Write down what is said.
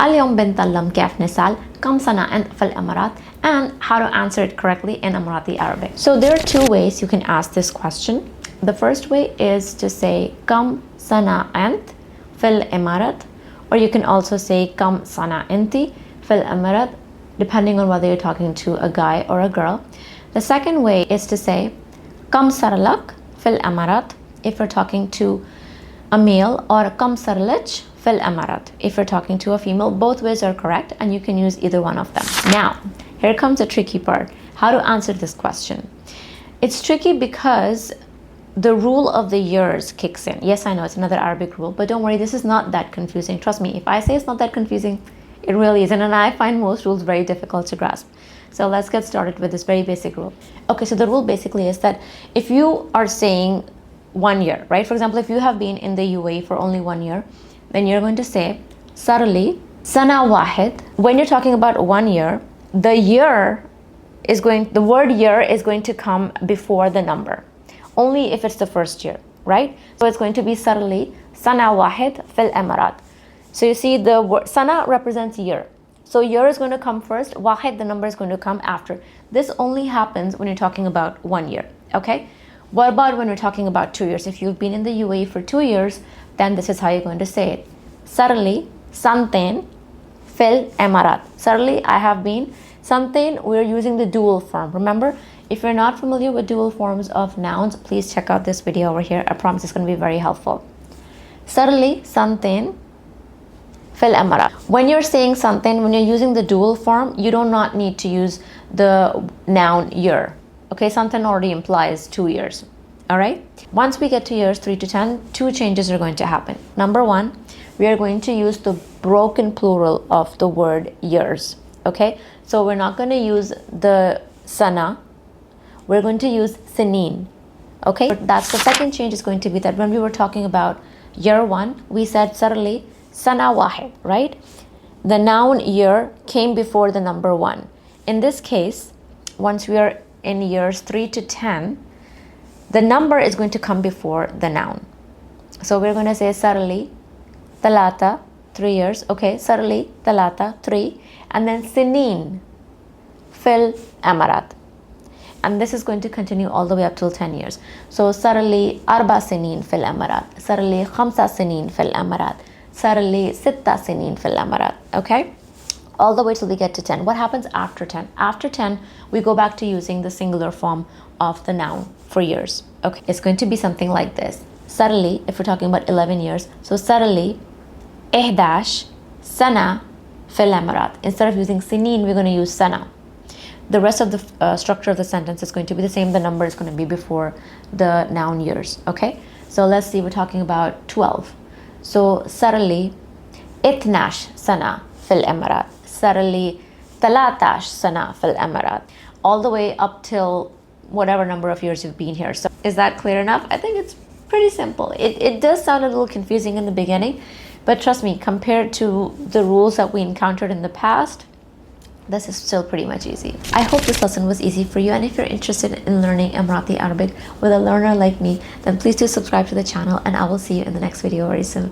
اليوم بنتعلم كيف نسأل كم سنة أنت في الإمارات and how to answer it correctly in Emirati Arabic. So there are two ways you can ask this question. The first way is to say كم سنة أنت في الإمارات, or you can also say كم سنة أنت في الإمارات, depending on whether you're talking to a guy or a girl. The second way is to say كم sarlak في الإمارات if you're talking to a male, or كم sarlich في الإمارات if you're talking to a female. Both ways are correct and you can use either one of them. Now, here comes the tricky part. How to answer this question. It's tricky because the rule of the years kicks in. Yes, I know it's another Arabic rule, but don't worry, this is not that confusing. Trust me, if I say it's not that confusing, it really isn't, and I find most rules very difficult to grasp. So let's get started with this very basic rule. Okay, so the rule basically is that if you are saying 1 year, right? For example, if you have been in the UAE for only 1 year, then you're going to say صارلي سنة واحد. When you're talking about 1 year, the word year is going to come before the number, only if it's the first year, right? So it's going to be صارلي سنة واحد في الإمارات. So you see the word sana represents year. So year is going to come first, واحد, the number is going to come after. This only happens when you're talking about 1 year, okay? What about when we're talking about 2 years? If you've been in the UAE for 2 years, then this is how you're going to say it. Sarli santain fil emarat. Sarli, I have been. Santain, we're using the dual form. Remember, if you're not familiar with dual forms of nouns, please check out this video over here. I promise it's going to be very helpful. Sarli santain fil emarat. When you're saying santain, when you're using the dual form, you do not need to use the noun year. Okay, something already implies 2 years. All right. Once we get to years 3 to 10, two changes are going to happen. Number one, we are going to use the broken plural of the word years. Okay, so we're not going to use the sana. We're going to use sinin. Okay, that's the second change is going to be that when we were talking about year 1, we said sarli sana wahid, right? The noun year came before the number 1. In this case, once we are in years 3 to 10, the number is going to come before the noun. So we're going to say sarli talata, 3 years. Okay, sarli talata, 3, and then sinin fil emarat. And this is going to continue all the way up till 10 years. So sarli arba sinin fil emarat, sarli khamsa sinin fil emarat, sarli sitta sinin fil emarat. Okay, all the way till we get to 10. What happens after 10? After 10, we go back to using the singular form of the noun for years. Okay, it's going to be something like this. Sarli, if we're talking about 11 years, so sarli ihdash sana fil emarat. Instead of using sinin, we're going to use sana. The rest of the structure of the sentence is going to be the same. The number is going to be before the noun years. Okay, so let's see, we're talking about 12. So sarli itnash sana fil emarat, sarli talatash sana fil emarat, all the way up till whatever number of years you've been here. So is that clear enough? I think it's pretty simple. It does sound a little confusing in the beginning, but trust me, compared to the rules that we encountered in the past, this is still pretty much easy. I hope this lesson was easy for you, and if you're interested in learning Emirati Arabic with a learner like me, then please do subscribe to the channel, and I will see you in the next video very soon.